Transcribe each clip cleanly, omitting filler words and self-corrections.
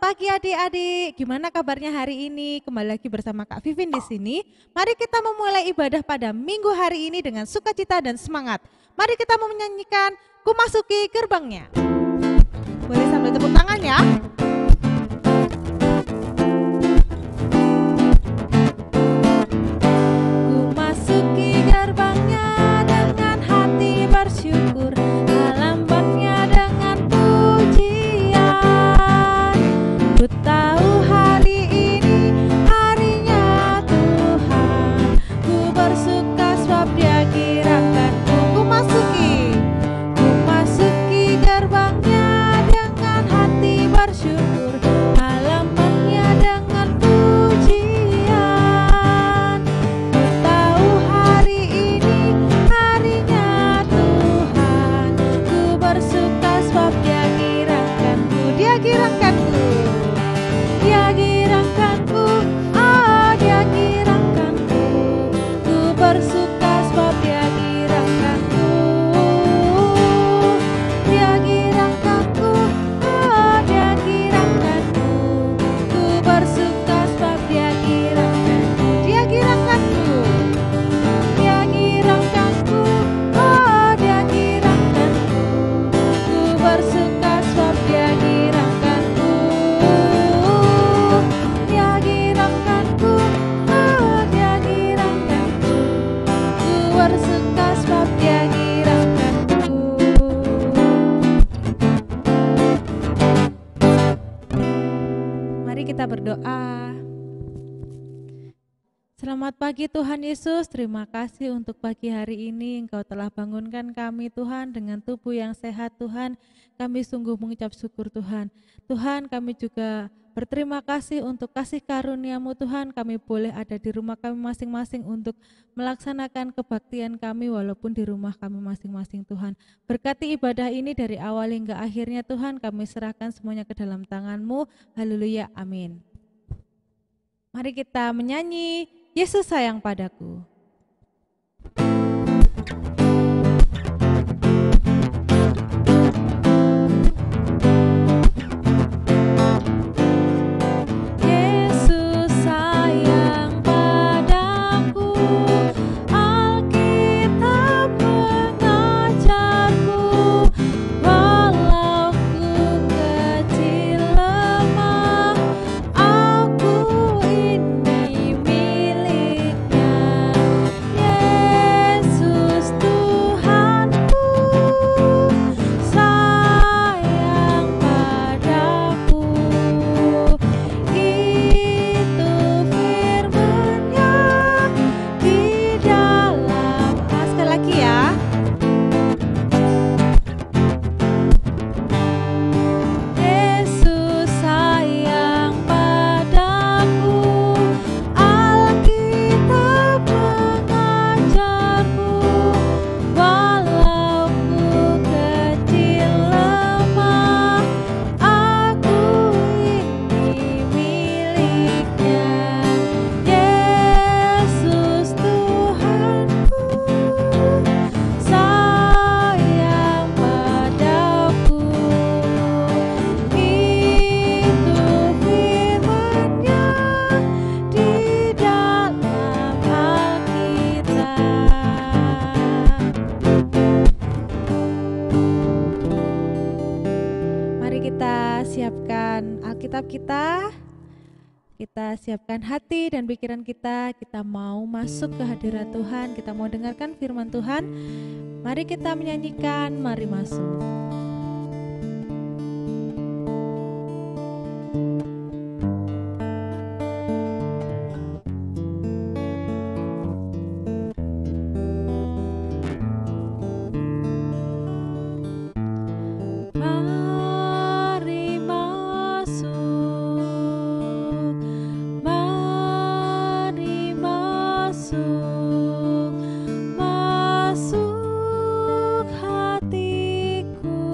pagi adik-adik, gimana kabarnya hari ini? Kembali lagi bersama Kak Vivin di sini. Mari kita memulai ibadah pada minggu hari ini dengan sukacita dan semangat. Mari kita menyanyikan Ku Masuki Gerbangnya. Boleh sambil tepuk tangan ya. Ku masuki gerbangnya dengan hati bersyukur, halambannya dengan pujian. Ku tahu hari ini harinya Tuhan, ku bersuka sebab Dia kirangkanku. Ku masuki gerbangnya dengan hati bersyukur, halamannya dengan pujian. Ku tahu hari ini harinya Tuhan, ku bersuka sebab Dia kirangkanku. Dia kirangkanku, Dia kirangkanku, oh Dia kirangkanku. Ku bersuka sebab Dia kirangkanku. Dia kirangkanku, oh Dia kirangkanku. Ku bersuka sebab Dia kirangkanku. Dia kirangkanku, Dia kirangkanku, oh Dia kirangkanku. Ku bersuka sebab Dia kirangkanku. Dia kirangkanku, oh Dia kirangkanku. Ku bersuka sebab Dia kirangkanku. Mari kita berdoa. Selamat pagi Tuhan Yesus, terima kasih untuk pagi hari ini Engkau telah bangunkan kami Tuhan dengan tubuh yang sehat Tuhan. Kami sungguh mengucap syukur Tuhan. Tuhan, kami juga berterima kasih untuk kasih karunia-Mu Tuhan. Kami boleh ada di rumah kami masing-masing untuk melaksanakan kebaktian kami walaupun di rumah kami masing-masing Tuhan. Berkati ibadah ini dari awal hingga akhirnya Tuhan, kami serahkan semuanya ke dalam tangan-Mu. Haleluya, amin. Mari kita menyanyi Yesus sayang padaku. Yesus sayang padaku, Alkitab mengajarku, walau ku kecil lemah, aku ini miliknya. Yesus Tuhanku sayang padaku. Itu firman-Nya di dalam. Sekali lagi ya. Yesus sayang padaku, Alkitab mengajarku, walau ku kecil lemah, aku ini miliknya. Yesus Tuhanku sayang padaku. Itu firman-Nya di dalam Alkitab. Mari kita siapkan Alkitab kita. Kita siapkan hati dan pikiran kita. Kita mau masuk ke hadirat Tuhan. Kita mau dengarkan firman Tuhan. Mari kita menyanyikan Mari Masuk. Mari masuk, mari masuk, masuk hatiku.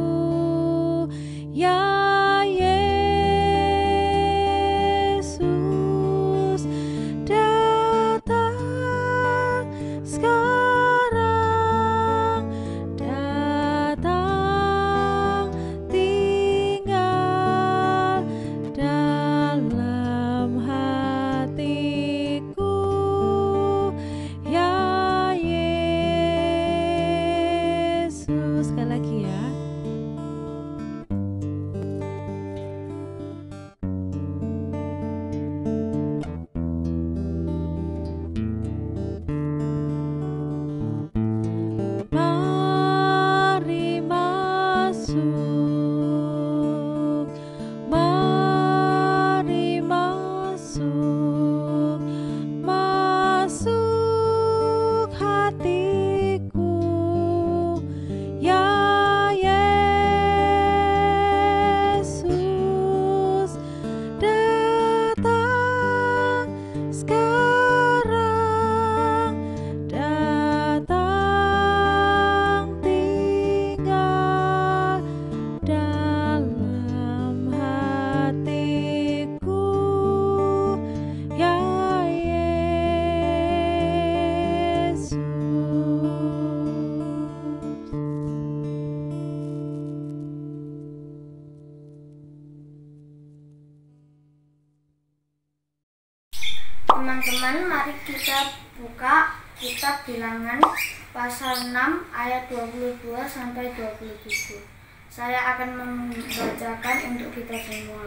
mari kita buka kitab Bilangan pasal 6 ayat 22 sampai 27. Saya akan membacakan untuk kita semua.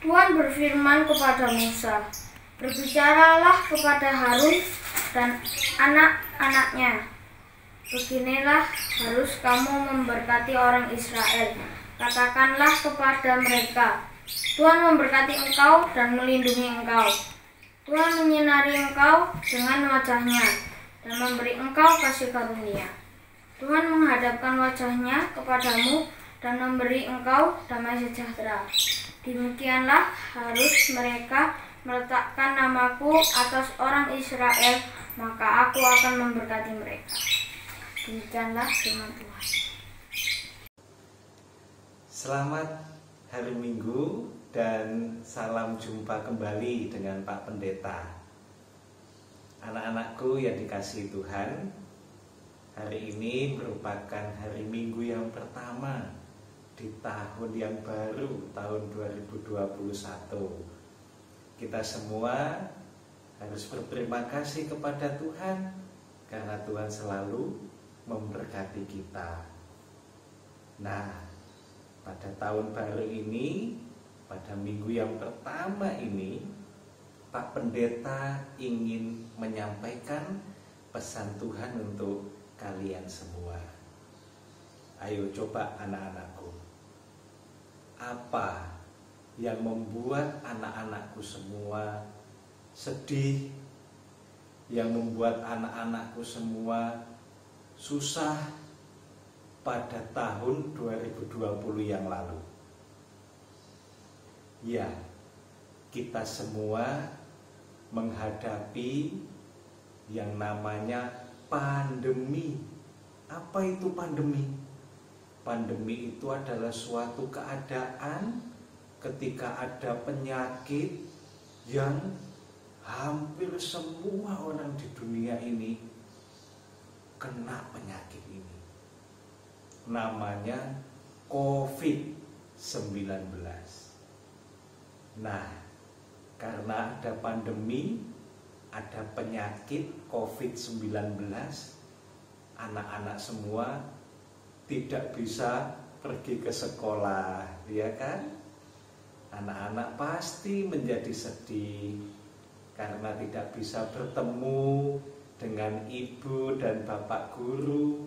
Tuhan berfirman kepada Musa, "Berbicaralah kepada Harun dan anak-anaknya. Beginilah harus kamu memberkati orang Israel. Katakanlah kepada mereka, Tuhan memberkati engkau dan melindungi engkau. Tuhan menyinari engkau dengan wajahnya dan memberi engkau kasih karunia. Tuhan menghadapkan wajahnya kepadamu dan memberi engkau damai sejahtera. Demikianlah harus mereka meletakkan namaku atas orang Israel, maka aku akan memberkati mereka." Demikianlah firman Tuhan. Selamat hari Minggu dan salam jumpa kembali dengan Pak Pendeta. Anak-anakku yang dikasihi Tuhan, hari ini merupakan hari Minggu yang pertama di tahun yang baru, tahun 2021. Kita semua harus berterima kasih kepada Tuhan karena Tuhan selalu memberkati kita. Nah, pada tahun baru ini, pada minggu yang pertama ini, Pak Pendeta ingin menyampaikan pesan Tuhan untuk kalian semua. Ayo coba anak-anakku, apa yang membuat anak-anakku semua sedih, yang membuat anak-anakku semua susah pada tahun 2020 yang lalu? Ya, kita semua menghadapi yang namanya pandemi. Apa itu pandemi? Pandemi itu adalah suatu keadaan ketika ada penyakit yang hampir semua orang di dunia ini kena penyakit ini. Namanya COVID-19. Nah, karena ada pandemi, ada penyakit COVID-19, anak-anak semua tidak bisa pergi ke sekolah, ya kan? Anak-anak pasti menjadi sedih karena tidak bisa bertemu dengan ibu dan bapak guru,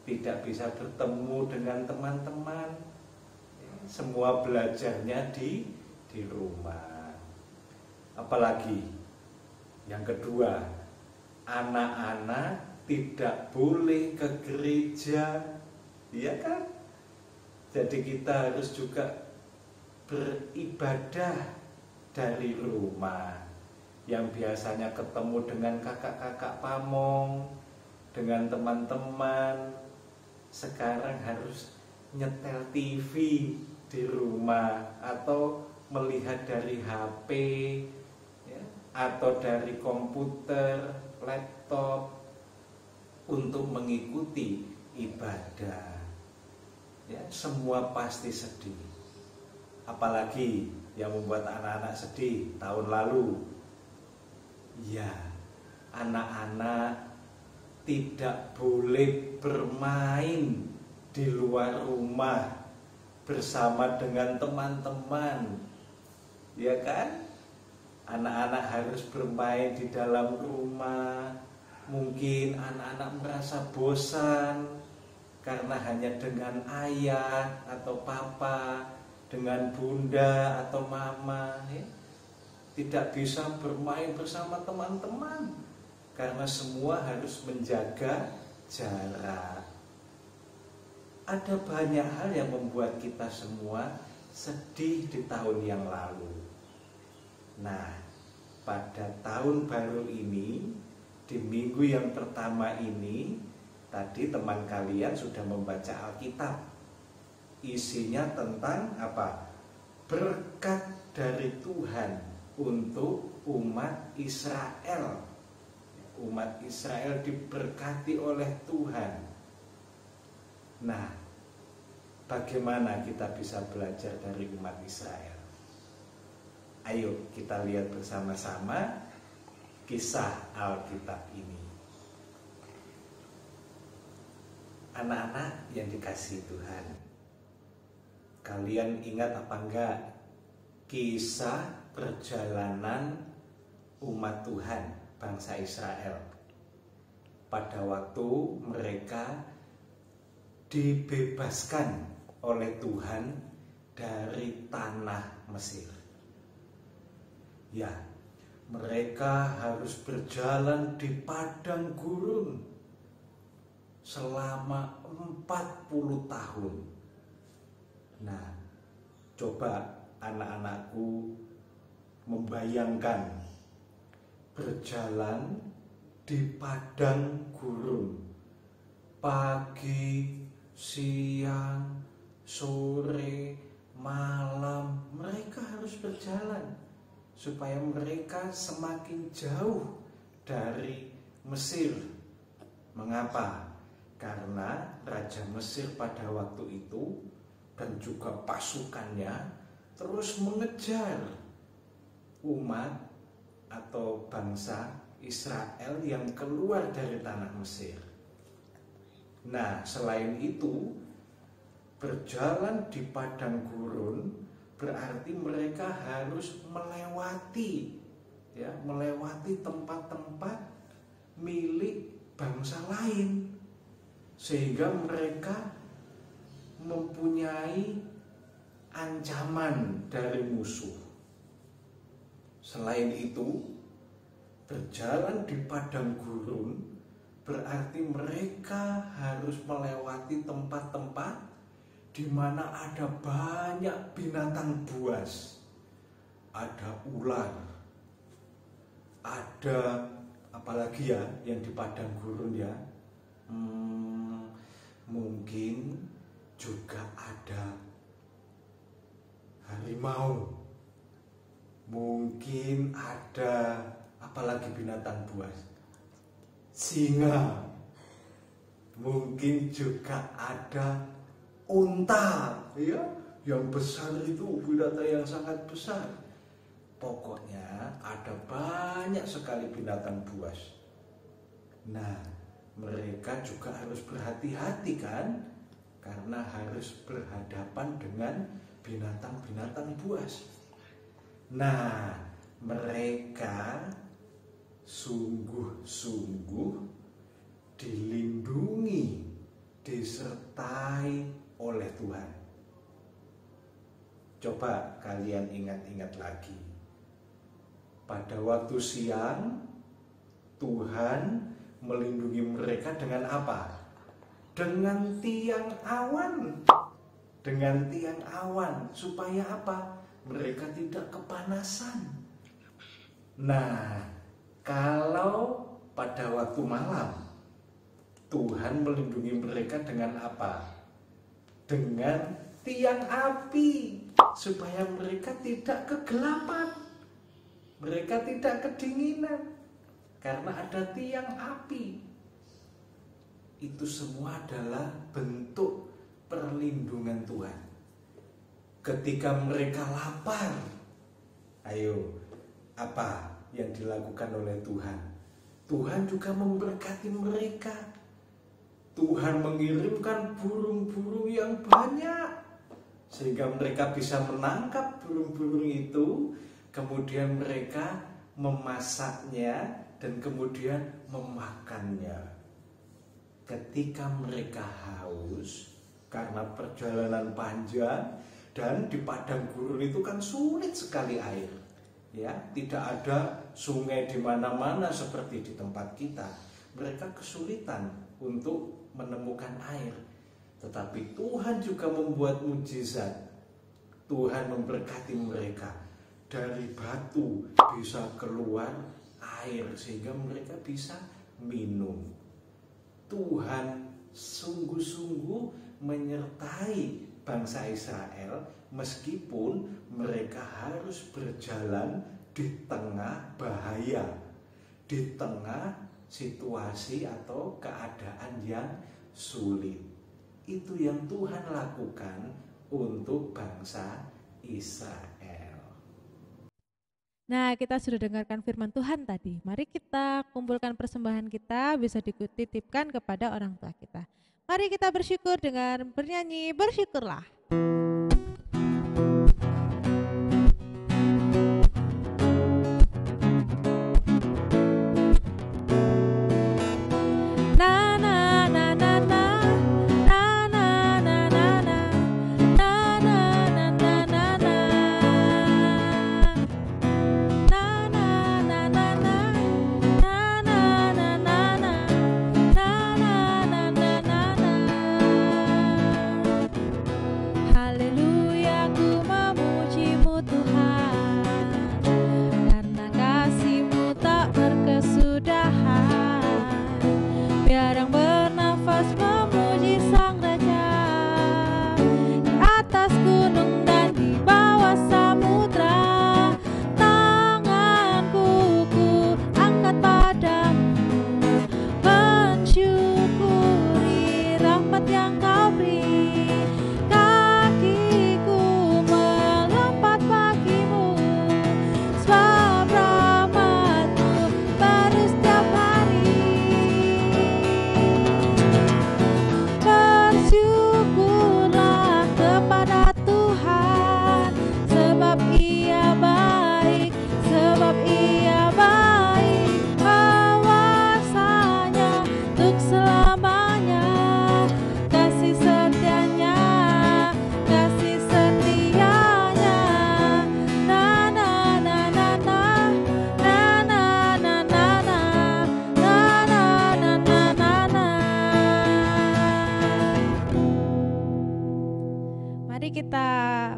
tidak bisa bertemu dengan teman-teman. Semua belajarnya di rumah. Apalagi yang kedua, anak-anak tidak boleh ke gereja, ya kan? Jadi kita harus juga beribadah dari rumah. Yang biasanya ketemu dengan kakak-kakak pamong, dengan teman-teman, sekarang harus nyetel TV di rumah atau melihat dari HP, ya, atau dari komputer, laptop untuk mengikuti ibadah. Ya, semua pasti sedih. Apalagi yang membuat anak-anak sedih tahun lalu, ya, anak-anak tidak boleh bermain di luar rumah bersama dengan teman-teman, ya kan? Anak-anak harus bermain di dalam rumah. Mungkin anak-anak merasa bosan karena hanya dengan ayah atau papa, dengan bunda atau mama, ya, tidak bisa bermain bersama teman-teman karena semua harus menjaga jarak. Ada banyak hal yang membuat kita semua sedih di tahun yang lalu. Nah, pada tahun baru ini, di minggu yang pertama ini, tadi teman kalian sudah membaca Alkitab. Isinya tentang apa? Berkat dari Tuhan untuk umat Israel. Umat Israel diberkati oleh Tuhan. Nah, bagaimana kita bisa belajar dari umat Israel? Ayo kita lihat bersama-sama kisah Alkitab ini. Anak-anak yang dikasihi Tuhan, kalian ingat apa enggak kisah perjalanan umat Tuhan bangsa Israel pada waktu mereka dibebaskan oleh Tuhan dari tanah Mesir. Ya, mereka harus berjalan di padang gurun selama 40 tahun. Nah, coba anak-anakku membayangkan berjalan di padang gurun pagi, siang, sore, malam. Mereka harus berjalan supaya mereka semakin jauh dari Mesir. Mengapa? Karena Raja Mesir pada waktu itu dan juga pasukannya terus mengejar umat atau bangsa Israel yang keluar dari tanah Mesir. Nah, selain itu, berjalan di padang gurun berarti mereka harus melewati tempat-tempat milik bangsa lain, sehingga mereka mempunyai ancaman dari musuh. Selain itu, berjalan di padang gurun berarti mereka harus melewati tempat-tempat di mana ada banyak binatang buas. Ada ular, ada apalagi ya yang di padang gurun ya, mungkin juga ada harimau, mungkin ada apalagi binatang buas, singa, mungkin juga ada unta, ya, yang besar itu, binatang yang sangat besar. Pokoknya ada banyak sekali binatang buas. Nah, mereka juga harus berhati-hati kan, karena harus berhadapan dengan binatang-binatang buas. Nah, mereka sungguh-sungguh dilindungi, disertai oleh Tuhan. Coba kalian ingat-ingat lagi. Pada waktu siang, Tuhan melindungi mereka dengan apa? Dengan tiang awan. Dengan tiang awan, supaya apa? Mereka tidak kepanasan. Nah, kalau pada waktu malam, Tuhan melindungi mereka dengan apa? Dengan tiang api, supaya mereka tidak kegelapan, mereka tidak kedinginan, karena ada tiang api. Itu semua adalah bentuk perlindungan Tuhan. Ketika mereka lapar, ayo, apa yang dilakukan oleh Tuhan? Tuhan juga memberkati mereka. Tuhan mengirimkan burung-burung yang banyak, sehingga mereka bisa menangkap burung-burung itu. Kemudian mereka memasaknya dan kemudian memakannya. Ketika mereka haus karena perjalanan panjang, dan di padang gurun itu kan sulit sekali air, ya, tidak ada sungai di mana-mana seperti di tempat kita. Mereka kesulitan untuk menemukan air. Tetapi Tuhan juga membuat mujizat. Tuhan memberkati mereka. Dari batu bisa keluar air sehingga mereka bisa minum. Tuhan sungguh-sungguh menyertai bangsa Israel meskipun mereka harus berjalan di tengah bahaya, di tengah situasi atau keadaan yang sulit. Itu yang Tuhan lakukan untuk bangsa Israel. Nah, kita sudah dengarkan firman Tuhan tadi. Mari kita kumpulkan persembahan kita, bisa dititipkan kepada orang tua kita. Mari kita bersyukur dengan bernyanyi, bersyukurlah.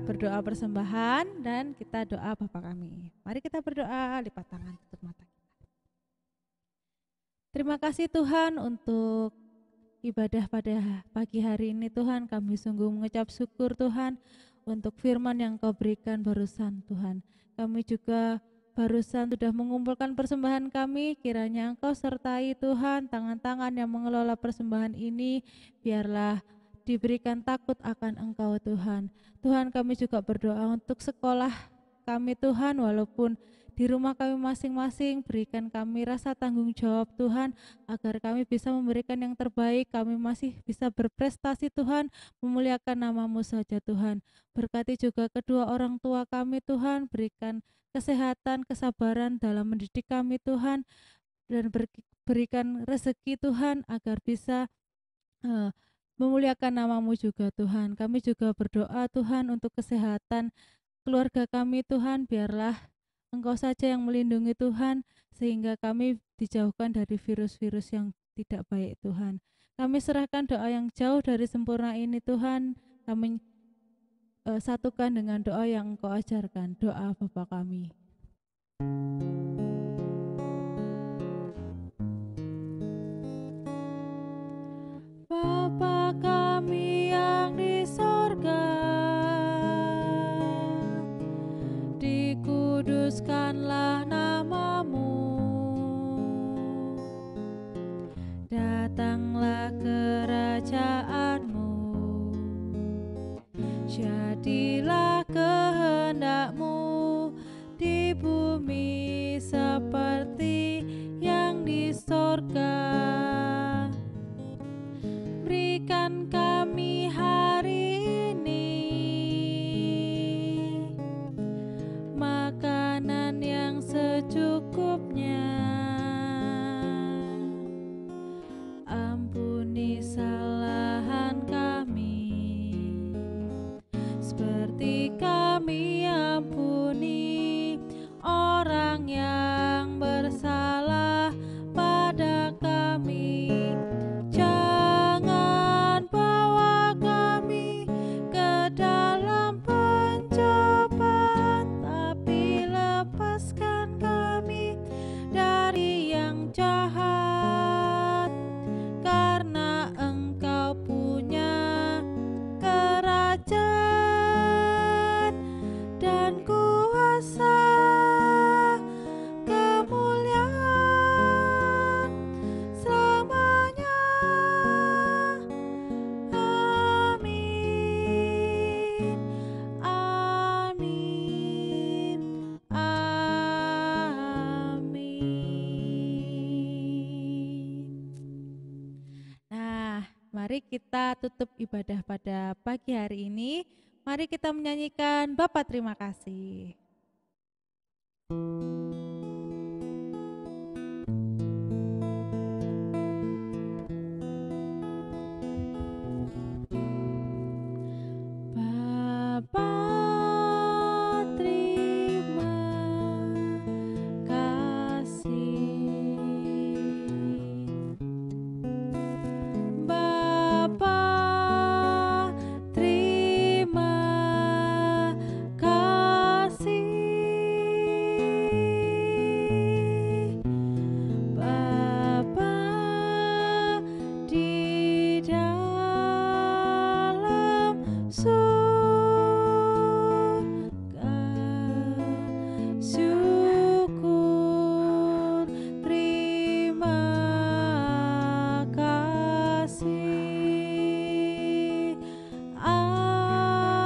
Berdoa persembahan dan kita doa Bapa kami. Mari kita berdoa, lipat tangan, tutup mata kita. Terima kasih Tuhan untuk ibadah pada pagi hari ini Tuhan. Kami sungguh mengucap syukur Tuhan untuk firman yang Kau berikan barusan Tuhan. Kami juga barusan sudah mengumpulkan persembahan kami, kiranya Engkau sertai Tuhan tangan-tangan yang mengelola persembahan ini, biarlah diberikan takut akan Engkau Tuhan. Tuhan, kami juga berdoa untuk sekolah kami Tuhan, walaupun di rumah kami masing-masing, berikan kami rasa tanggung jawab Tuhan, agar kami bisa memberikan yang terbaik, kami masih bisa berprestasi Tuhan, memuliakan nama-Mu saja Tuhan. Berkati juga kedua orang tua kami Tuhan, berikan kesehatan, kesabaran dalam mendidik kami Tuhan, dan berikan rezeki Tuhan agar bisa memuliakan nama-Mu juga Tuhan. Kami juga berdoa Tuhan untuk kesehatan keluarga kami Tuhan, biarlah Engkau saja yang melindungi Tuhan, sehingga kami dijauhkan dari virus-virus yang tidak baik Tuhan. Kami serahkan doa yang jauh dari sempurna ini Tuhan, kami satukan dengan doa yang Engkau ajarkan, doa Bapa kami. Bapa kami yang di sorga, dikuduskanlah nama-Mu, datanglah kerajaan-Mu, jadilah kehendak-Mu di bumi seperti yang di sorga. Berikan kami hari ini makanan yang secukupnya. Ampuni kesalahan kami, seperti kami ampuni orang yang bersalah pada kami. Jangan bawa kita tutup ibadah pada pagi hari ini. Mari kita menyanyikan Bapa terima kasih. Bapa terima kasih. Bapa terima kasih. Bapa di dalam surga, syukur terima kasih. Amin.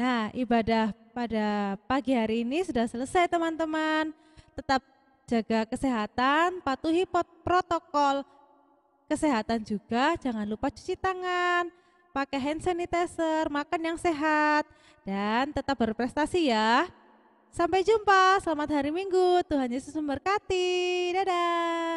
Nah, ibadah pada pagi hari ini sudah selesai teman-teman. Tetap jaga kesehatan, patuhi protokol kesehatan juga, jangan lupa cuci tangan, pakai hand sanitizer, makan yang sehat, dan tetap berprestasi ya. Sampai jumpa, selamat hari Minggu, Tuhan Yesus memberkati, dadah.